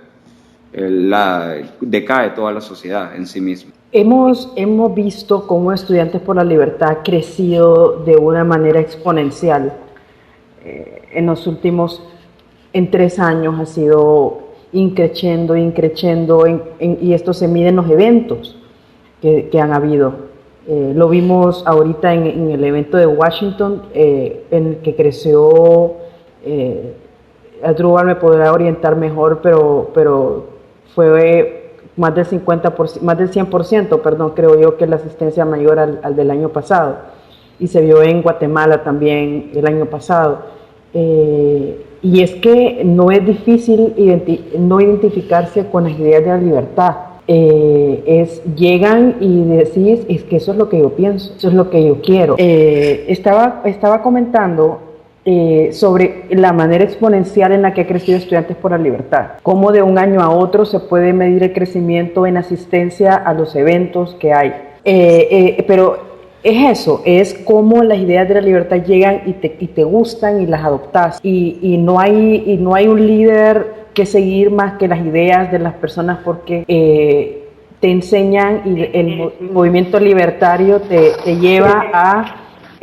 Decae toda la sociedad en sí misma. Hemos visto cómo Estudiantes por la Libertad ha crecido de una manera exponencial. En los últimos, en 3 años ha sido increciendo, y esto se mide en los eventos que han habido. Lo vimos ahorita en el evento de Washington, en el que creció, Adrúbal me podrá orientar mejor, pero fue más del 50%, más del 100%, perdón, creo yo, que la asistencia mayor al del año pasado, y se vio en Guatemala también el año pasado. Y es que no es difícil no identificarse con las ideas de la libertad. Llegan y decís, es que eso es lo que yo pienso, eso es lo que yo quiero. Estaba comentando sobre la manera exponencial en la que ha crecido Estudiantes por la Libertad, cómo de un año a otro se puede medir el crecimiento en asistencia a los eventos que hay. Pero es eso, es cómo las ideas de la libertad llegan y te gustan y las adoptas, y no hay un líder que seguir más que las ideas de las personas, porque te enseñan, y el movimiento libertario te lleva a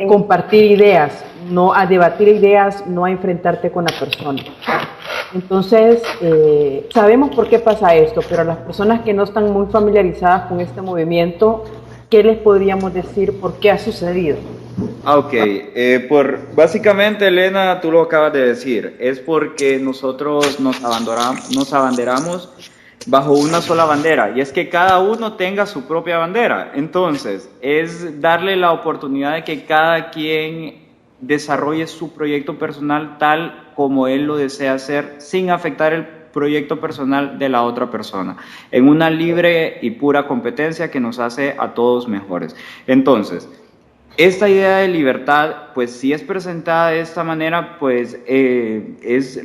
compartir ideas, no a debatir ideas, no a enfrentarte con la persona. Entonces, sabemos por qué pasa esto, pero a las personas que no están muy familiarizadas con este movimiento, ¿qué les podríamos decir por qué ha sucedido? Ok, básicamente, Elena, tú lo acabas de decir, es porque nosotros nos abanderamos bajo una sola bandera, y es que cada uno tenga su propia bandera. Entonces, es darle la oportunidad de que cada quien desarrolle su proyecto personal tal como él lo desea hacer, sin afectar el proyecto personal de la otra persona, en una libre y pura competencia que nos hace a todos mejores. Entonces, esta idea de libertad, pues si es presentada de esta manera, pues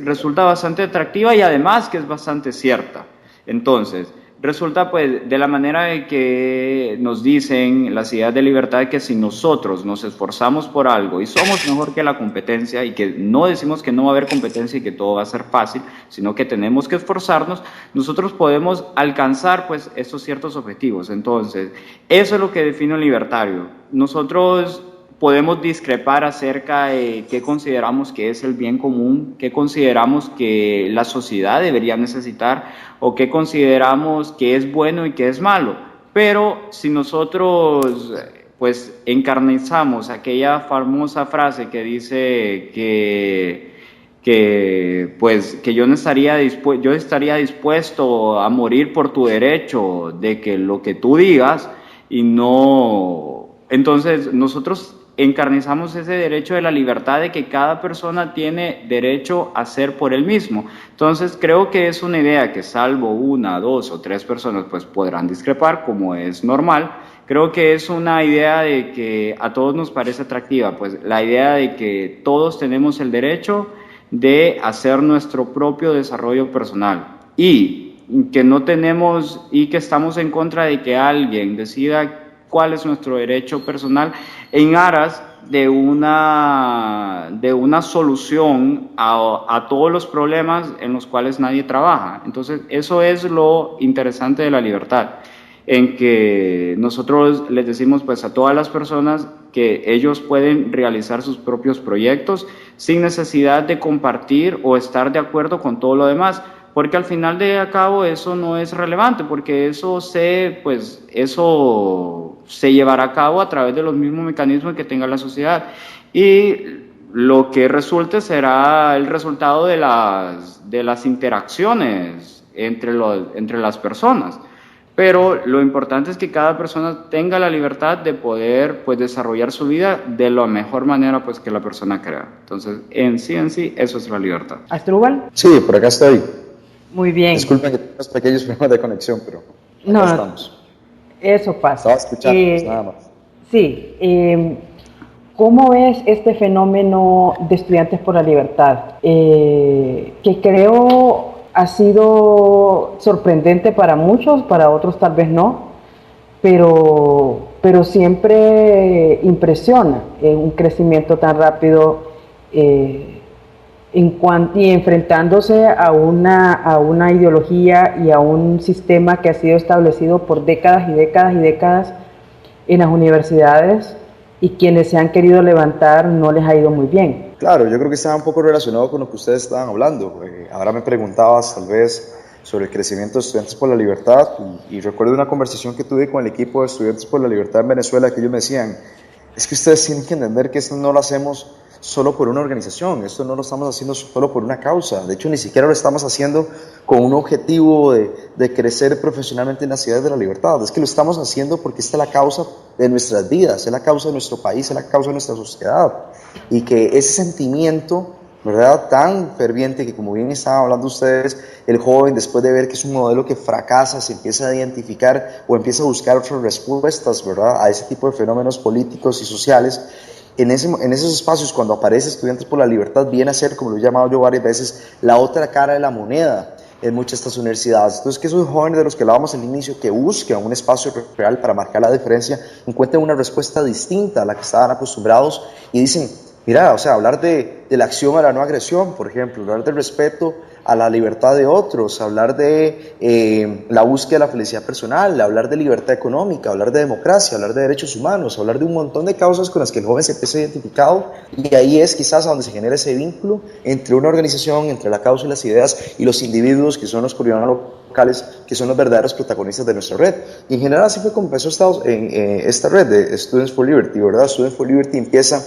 resulta bastante atractiva, y además que es bastante cierta. Entonces, resulta pues de la manera de que nos dicen las ideas de libertad, que si nosotros nos esforzamos por algo y somos mejor que la competencia, y que no decimos que no va a haber competencia y que todo va a ser fácil, sino que tenemos que esforzarnos, nosotros podemos alcanzar pues estos ciertos objetivos. Entonces, eso es lo que define un libertario. Nosotros podemos discrepar acerca de qué consideramos que es el bien común, qué consideramos que la sociedad debería necesitar, o qué consideramos que es bueno y que es malo. Pero si nosotros pues encarnizamos aquella famosa frase que dice que que pues que yo no estaría yo estaría dispuesto a morir por tu derecho de que lo que tú digas y no. Entonces nosotros encarnizamos ese derecho de la libertad de que cada persona tiene derecho a ser por él mismo. Entonces creo que es una idea que, salvo una, dos o tres personas pues podrán discrepar, como es normal. Creo que es una idea de que a todos nos parece atractiva, pues la idea de que todos tenemos el derecho de hacer nuestro propio desarrollo personal y que no tenemos y que estamos en contra de que alguien decida cuál es nuestro derecho personal en aras de una solución a todos los problemas en los cuales nadie trabaja. Entonces eso es lo interesante de la libertad, en que nosotros les decimos pues a todas las personas que ellos pueden realizar sus propios proyectos sin necesidad de compartir o estar de acuerdo con todo lo demás, porque al final de cabo eso no es relevante, porque eso se llevará a cabo a través de los mismos mecanismos que tenga la sociedad, y lo que resulte será el resultado de las interacciones entre las personas. Pero lo importante es que cada persona tenga la libertad de poder pues desarrollar su vida de la mejor manera pues que la persona crea. Entonces, en sí, eso es la libertad. ¿Asdrúbal? Sí, por acá estoy. Muy bien. Disculpen que tengo unos pequeños problemas de conexión, pero acá estamos. Eso pasa. Estaba escuchando, nada más. Sí. ¿Cómo ves este fenómeno de Estudiantes por la Libertad? Que creo ha sido sorprendente para muchos, para otros tal vez no, pero siempre impresiona un crecimiento tan rápido y enfrentándose a una ideología y a un sistema que ha sido establecido por décadas y décadas y décadas en las universidades, y quienes se han querido levantar no les ha ido muy bien. Claro, yo creo que estaba un poco relacionado con lo que ustedes estaban hablando. Ahora me preguntabas tal vez sobre el crecimiento de Estudiantes por la Libertad, y recuerdo una conversación que tuve con el equipo de Estudiantes por la Libertad en Venezuela, que ellos me decían, es que ustedes tienen que entender que esto no lo hacemos solo por una organización, esto no lo estamos haciendo solo por una causa, de hecho ni siquiera lo estamos haciendo con un objetivo de crecer profesionalmente en las ciudades de la libertad, es que lo estamos haciendo porque esta es la causa de nuestras vidas, es la causa de nuestro país, es la causa de nuestra sociedad, y que ese sentimiento, ¿verdad?, tan ferviente, que como bien estaban hablando ustedes, el joven después de ver que es un modelo que fracasa, se empieza a identificar o empieza a buscar otras respuestas, ¿verdad?, a ese tipo de fenómenos políticos y sociales. En esos espacios, cuando aparece Estudiantes por la Libertad, viene a ser, como lo he llamado yo varias veces, la otra cara de la moneda en muchas de estas universidades. Entonces, que esos jóvenes de los que hablábamos al inicio, que buscan un espacio real para marcar la diferencia, encuentren una respuesta distinta a la que estaban acostumbrados y dicen, mira, o sea, hablar de la acción a la no agresión, por ejemplo, hablar del respeto a la libertad de otros, hablar de la búsqueda de la felicidad personal, hablar de libertad económica, hablar de democracia, hablar de derechos humanos, hablar de un montón de causas con las que el joven se empieza identificado, y ahí es quizás a donde se genera ese vínculo entre una organización, entre la causa y las ideas, y los individuos que son los coordinadores locales, que son los verdaderos protagonistas de nuestra red. Y en general así fue como empezó esta red de Students for Liberty, ¿verdad? Students for Liberty empieza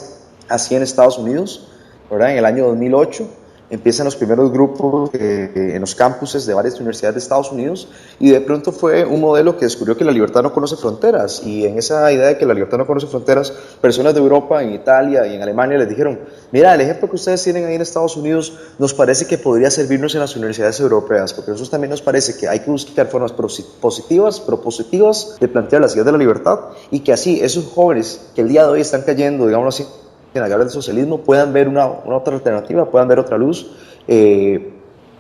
así en Estados Unidos, ¿verdad? En el año 2008 empiezan los primeros grupos en los campuses de varias universidades de Estados Unidos, y de pronto fue un modelo que descubrió que la libertad no conoce fronteras, y en esa idea de que la libertad no conoce fronteras, personas de Europa, en Italia y en Alemania les dijeron, mira, el ejemplo que ustedes tienen ahí en Estados Unidos nos parece que podría servirnos en las universidades europeas, porque a nosotros también nos parece que hay que buscar formas propositivas de plantear las ideas de la libertad, y que así esos jóvenes que el día de hoy están cayendo, digámoslo así, en la guerra del socialismo, puedan ver una otra alternativa, puedan ver otra luz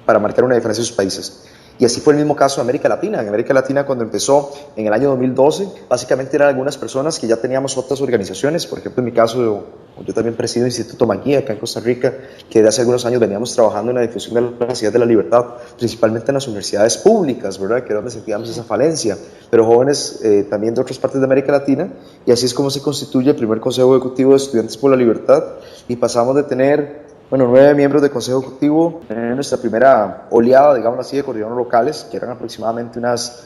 para marcar una diferencia en sus países. Y así fue el mismo caso de América Latina. En América Latina, cuando empezó en el año 2012, básicamente eran algunas personas que ya teníamos otras organizaciones. Por ejemplo, en mi caso, yo también presido el Instituto Magui acá en Costa Rica, que desde hace algunos años veníamos trabajando en la difusión de las ideas de la libertad, principalmente en las universidades públicas, ¿verdad?, que era donde sentíamos esa falencia, pero jóvenes también de otras partes de América Latina, y así es como se constituye el primer Consejo Ejecutivo de Estudiantes por la Libertad, y pasamos de tener 9 miembros del Consejo Ejecutivo en nuestra primera oleada, digamos así, de coordinadores locales, que eran aproximadamente unas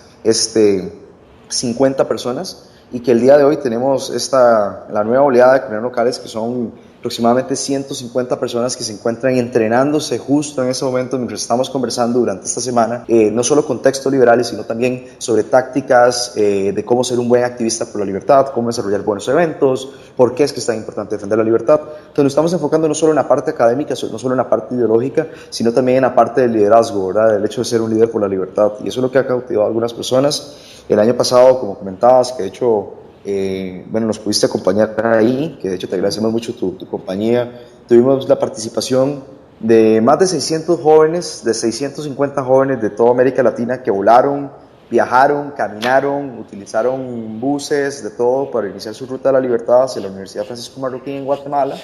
50 personas, y que el día de hoy tenemos la nueva oleada de coordinadores locales, que son aproximadamente 150 personas que se encuentran entrenándose justo en ese momento mientras estamos conversando durante esta semana, no solo con textos liberales, sino también sobre tácticas de cómo ser un buen activista por la libertad, cómo desarrollar buenos eventos, por qué es que es tan importante defender la libertad. Entonces nos estamos enfocando no solo en la parte académica, no solo en la parte ideológica, sino también en la parte del liderazgo, ¿verdad? Del hecho de ser un líder por la libertad. Y eso es lo que ha cautivado a algunas personas. El año pasado, como comentabas, que de hecho nos pudiste acompañar ahí, que de hecho te agradecemos mucho tu compañía. Tuvimos la participación de más de 600 jóvenes, de 650 jóvenes de toda América Latina que volaron, viajaron, caminaron, utilizaron buses, de todo, para iniciar su ruta de la libertad hacia la Universidad Francisco Marroquín en Guatemala.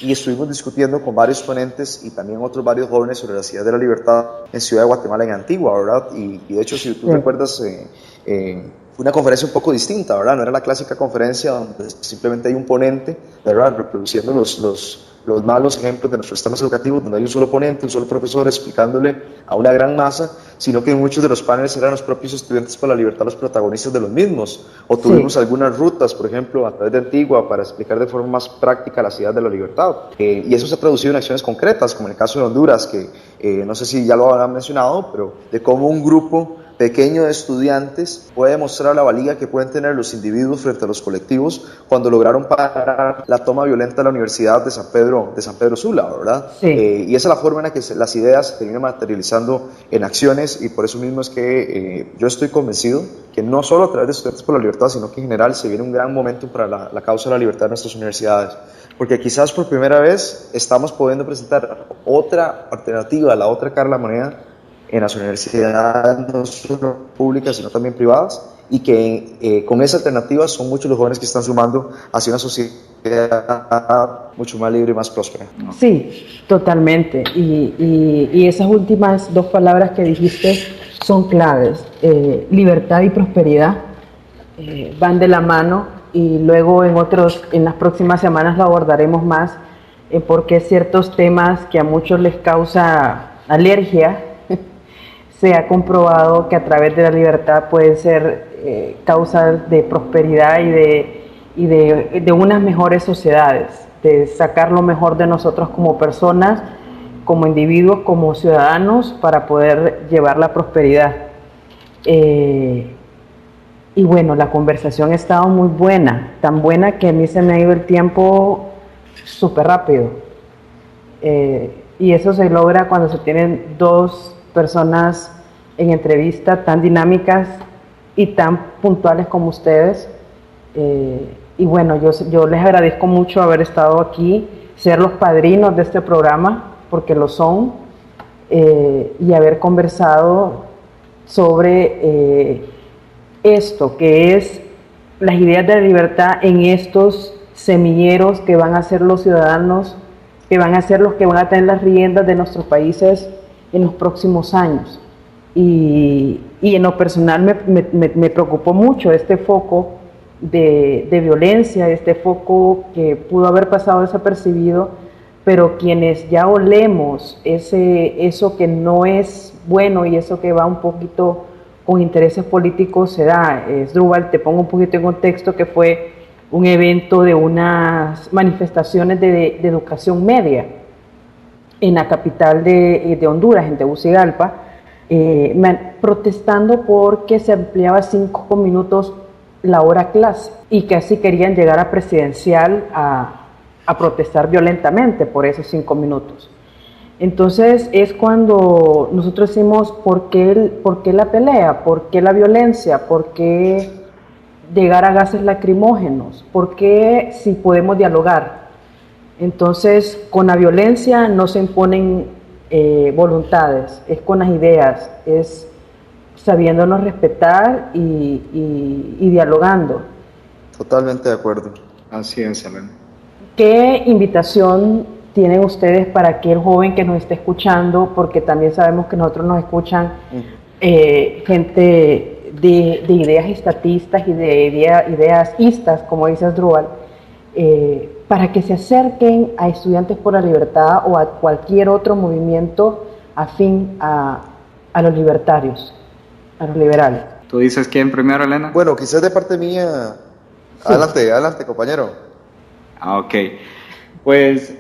Y estuvimos discutiendo con varios ponentes y también otros varios jóvenes sobre la ciudad de la libertad en Ciudad de Guatemala, en Antigua, ¿verdad? Y de hecho, si tú recuerdas, fue una conferencia un poco distinta, ¿verdad? No era la clásica conferencia donde simplemente hay un ponente, ¿verdad? Reproduciendo los malos ejemplos de nuestros sistemas educativos, donde hay un solo ponente, un solo profesor explicándole a una gran masa, sino que muchos de los paneles eran los propios estudiantes por la libertad los protagonistas de los mismos. O tuvimos algunas rutas, por ejemplo, a través de Antigua, para explicar de forma más práctica la ciudad de la libertad. Y eso se ha traducido en acciones concretas, como en el caso de Honduras, que no sé si ya lo habrán mencionado, pero de cómo un grupo pequeño de estudiantes puede demostrar la valía que pueden tener los individuos frente a los colectivos cuando lograron parar la toma violenta de la Universidad de San Pedro Sula, ¿verdad? Sí. Y esa es la forma en la que las ideas se terminan materializando en acciones, y por eso mismo es que yo estoy convencido que no solo a través de Estudiantes por la Libertad, sino que en general se viene un gran momento para la causa de la libertad de nuestras universidades, porque quizás por primera vez estamos pudiendo presentar otra alternativa, la otra cara de la moneda, en las universidades no solo públicas sino también privadas, y que con esa alternativa son muchos los jóvenes que están sumando hacia una sociedad mucho más libre y más próspera. Sí, totalmente, y esas últimas dos palabras que dijiste son claves. Libertad y prosperidad van de la mano, y luego en las próximas semanas lo abordaremos más, porque ciertos temas que a muchos les causa alergia, se ha comprobado que a través de la libertad pueden ser causas de prosperidad y de unas mejores sociedades, de sacar lo mejor de nosotros como personas, como individuos, como ciudadanos, para poder llevar la prosperidad. Y bueno, la conversación ha estado muy buena, tan buena que a mí se me ha ido el tiempo súper rápido. Y eso se logra cuando se tienen dos personas en entrevista tan dinámicas y tan puntuales como ustedes. Y bueno, yo les agradezco mucho haber estado aquí, ser los padrinos de este programa, porque lo son, y haber conversado sobre esto, que es las ideas de la libertad en estos semilleros que van a ser los ciudadanos, que van a ser los que van a tener las riendas de nuestros países en los próximos años. Y en lo personal me preocupó mucho este foco de violencia, este foco que pudo haber pasado desapercibido, pero quienes ya olemos eso que no es bueno y eso que va un poquito con intereses políticos se da. Asdrúbal, te pongo un poquito en contexto, que fue un evento de unas manifestaciones de educación media en la capital de Honduras, en Tegucigalpa, protestando porque se ampliaba 5 minutos la hora clase, y que así querían llegar a presidencial a protestar violentamente por esos 5 minutos. Entonces es cuando nosotros decimos, ¿por qué la pelea? ¿Por qué la violencia? ¿Por qué llegar a gases lacrimógenos? ¿Por qué si podemos dialogar? Entonces, con la violencia no se imponen voluntades, es con las ideas, es sabiéndonos respetar y dialogando. Totalmente de acuerdo. Así es, Elena. ¿Qué invitación tienen ustedes para aquel joven que nos esté escuchando? Porque también sabemos que nosotros nos escuchan gente de ideas estatistas y de ideas istas, como dice Asdrúbal, para que se acerquen a Estudiantes por la Libertad o a cualquier otro movimiento afín a los libertarios, a los liberales. ¿Tú dices quién primero, Elena? Bueno, quizás de parte mía. Sí. Adelante, compañero. Ok. Pues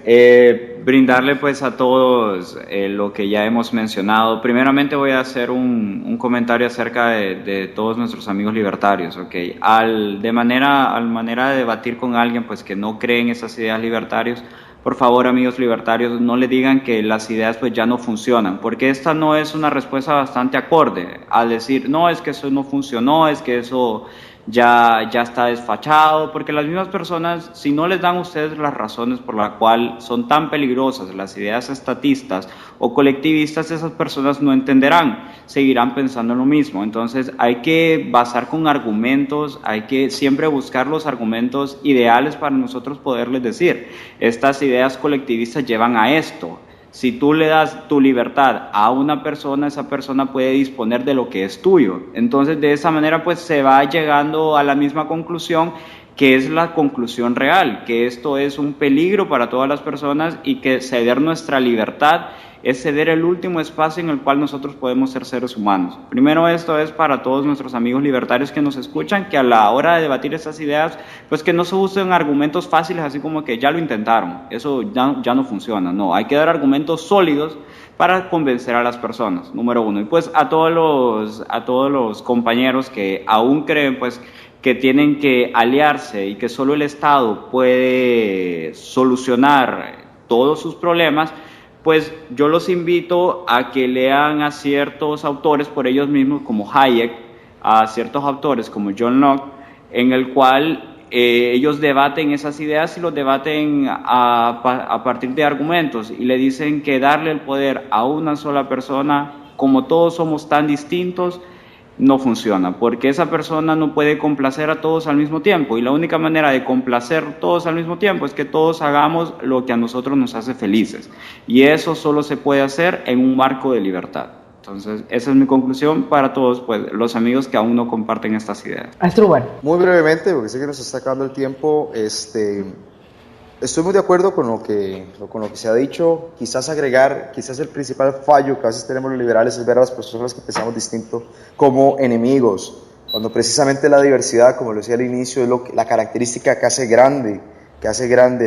brindarle pues a todos lo que ya hemos mencionado. Primeramente voy a hacer un comentario acerca de todos nuestros amigos libertarios, ¿okay? Al manera de debatir con alguien pues que no cree en esas ideas libertarias, por favor, amigos libertarios, no le digan que las ideas pues ya no funcionan, porque esta no es una respuesta bastante acorde al decir, no, es que eso no funcionó, es que eso ya está desfachado, porque las mismas personas, si no les dan a ustedes las razones por las cuales son tan peligrosas las ideas estatistas o colectivistas, esas personas no entenderán, seguirán pensando en lo mismo. Entonces hay que basar con argumentos, hay que siempre buscar los argumentos ideales para nosotros poderles decir, estas ideas colectivistas llevan a esto. Si tú le das tu libertad a una persona, esa persona puede disponer de lo que es tuyo. Entonces, de esa manera, pues se va llegando a la misma conclusión, que es la conclusión real, que esto es un peligro para todas las personas y que ceder nuestra libertad es ceder el último espacio en el cual nosotros podemos ser seres humanos. Primero, esto es para todos nuestros amigos libertarios que nos escuchan, que a la hora de debatir estas ideas, pues que no se usen argumentos fáciles así como que ya lo intentaron, eso ya no funciona. No, hay que dar argumentos sólidos para convencer a las personas, número uno. Y pues a todos los compañeros que aún creen pues que tienen que aliarse y que solo el Estado puede solucionar todos sus problemas, pues yo los invito a que lean a ciertos autores por ellos mismos, como Hayek, a ciertos autores como John Locke, en el cual ellos debaten esas ideas y los debaten a partir de argumentos y le dicen que darle el poder a una sola persona, como todos somos tan distintos, no funciona, porque esa persona no puede complacer a todos al mismo tiempo, y la única manera de complacer a todos al mismo tiempo es que todos hagamos lo que a nosotros nos hace felices, y eso solo se puede hacer en un marco de libertad. Entonces, esa es mi conclusión para todos pues, los amigos que aún no comparten estas ideas. Asdrúbal. Muy brevemente, porque sé que nos está acabando el tiempo, estoy muy de acuerdo con lo que se ha dicho. Quizás agregar, quizás el principal fallo que a veces tenemos los liberales es ver a las personas que pensamos distinto como enemigos, cuando precisamente la diversidad, como lo decía al inicio, es la característica que hace grande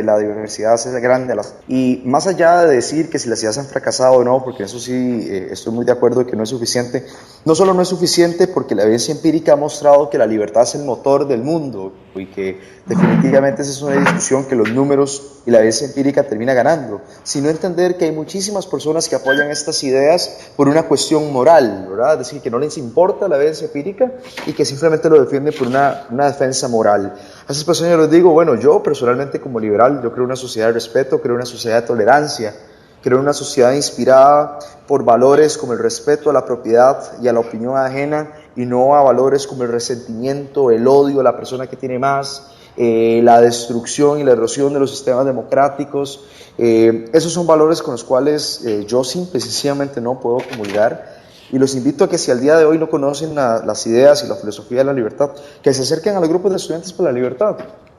la diversidad, hace grande y más allá de decir que si las ideas han fracasado o no, porque eso sí estoy muy de acuerdo que no es suficiente, no solo no es suficiente porque la evidencia empírica ha mostrado que la libertad es el motor del mundo y que definitivamente esa es una discusión que los números y la evidencia empírica termina ganando, sino entender que hay muchísimas personas que apoyan estas ideas por una cuestión moral, ¿verdad? Es decir, que no les importa la evidencia empírica y que simplemente lo defienden por una defensa moral. A esas personas yo les digo, bueno, yo personalmente como liberal, yo creo en una sociedad de respeto, creo en una sociedad de tolerancia, creo en una sociedad inspirada por valores como el respeto a la propiedad y a la opinión ajena, y no a valores como el resentimiento, el odio a la persona que tiene más, la destrucción y la erosión de los sistemas democráticos. Esos son valores con los cuales yo simple y sencillamente no puedo comulgar. Y los invito a que si al día de hoy no conocen las ideas y la filosofía de la libertad, que se acerquen a los grupos de estudiantes por la libertad,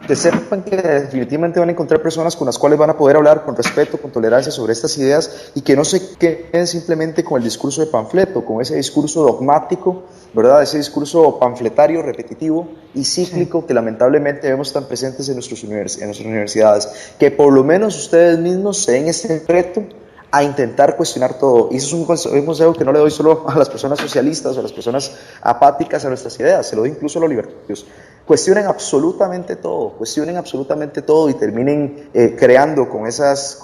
que sepan que definitivamente van a encontrar personas con las cuales van a poder hablar con respeto, con tolerancia sobre estas ideas, y que no se queden simplemente con el discurso de panfleto, con ese discurso dogmático, ¿verdad? Ese discurso panfletario, repetitivo y cíclico que lamentablemente vemos tan presentes en nuestras universidades. Que por lo menos ustedes mismos se den este reto a intentar cuestionar todo. Y eso es un consejo que no le doy solo a las personas socialistas o a las personas apáticas a nuestras ideas, se lo doy incluso a los libertarios. Cuestionen absolutamente todo y terminen creando con esos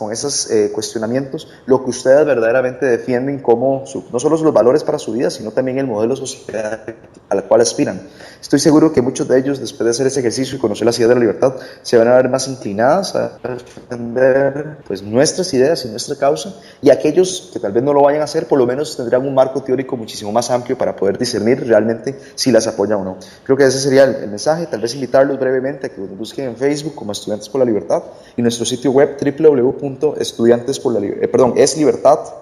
cuestionamientos lo que ustedes verdaderamente defienden como no solo los valores para su vida, sino también el modelo social al cual aspiran. Estoy seguro que muchos de ellos, después de hacer ese ejercicio y conocer las ideas de la libertad, se van a ver más inclinadas a defender pues, nuestras ideas y nuestra causa, y aquellos que tal vez no lo vayan a hacer, por lo menos tendrán un marco teórico muchísimo más amplio para poder discernir realmente si las apoyan o no. Creo que ese sería el mensaje. Tal vez invitarlos brevemente a que nos busquen en Facebook como Estudiantes por la Libertad y nuestro sitio web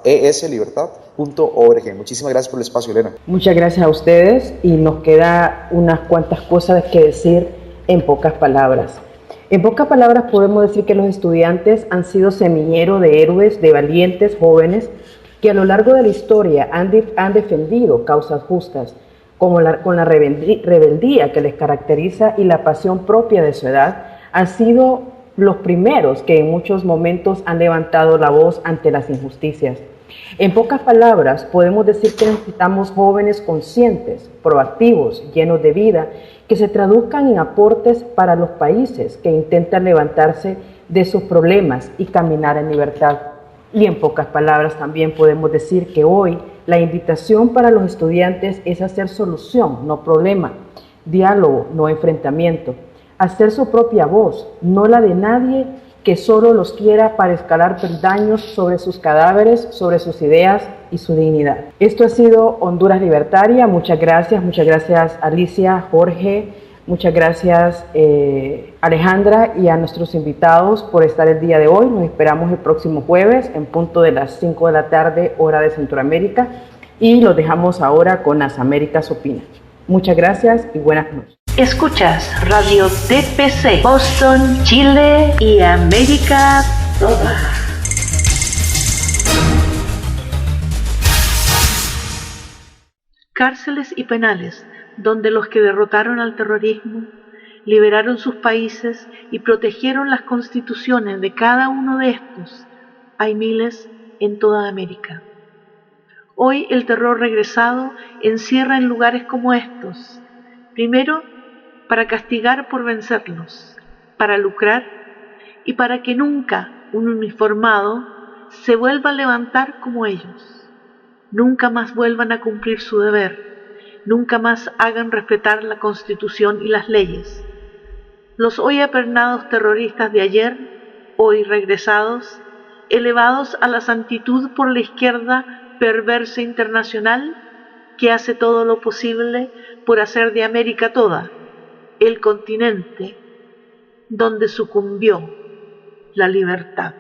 eslibertad.org. Muchísimas gracias por el espacio, Elena. Muchas gracias a ustedes, y nos queda unas cuantas cosas que decir en pocas palabras. En pocas palabras podemos decir que los estudiantes han sido semillero de héroes, de valientes jóvenes que a lo largo de la historia han defendido causas justas, con la rebeldía que les caracteriza y la pasión propia de su edad, han sido los primeros que en muchos momentos han levantado la voz ante las injusticias. En pocas palabras, podemos decir que necesitamos jóvenes conscientes, proactivos, llenos de vida, que se traduzcan en aportes para los países que intentan levantarse de sus problemas y caminar en libertad. Y en pocas palabras también podemos decir que hoy la invitación para los estudiantes es hacer solución, no problema, diálogo, no enfrentamiento, hacer su propia voz, no la de nadie que solo los quiera para escalar peldaños sobre sus cadáveres, sobre sus ideas y su dignidad. Esto ha sido Honduras Libertaria. Muchas gracias Alicia, Jorge, muchas gracias Alejandra y a nuestros invitados por estar el día de hoy. Nos esperamos el próximo jueves en punto de las 5 de la tarde, hora de Centroamérica, y los dejamos ahora con Las Américas Opinan. Muchas gracias y buenas noches. Escuchas Radio TPC, Boston, Chile y América toda. Cárceles y penales donde los que derrotaron al terrorismo, liberaron sus países y protegieron las constituciones de cada uno de estos, hay miles en toda América. Hoy el terror regresado encierra en lugares como estos, primero para castigar por vencerlos, para lucrar y para que nunca un uniformado se vuelva a levantar como ellos, nunca más vuelvan a cumplir su deber, nunca más hagan respetar la Constitución y las leyes. Los hoy apernados terroristas de ayer, hoy regresados, elevados a la santitud por la izquierda perversa internacional que hace todo lo posible por hacer de América toda el continente donde sucumbió la libertad.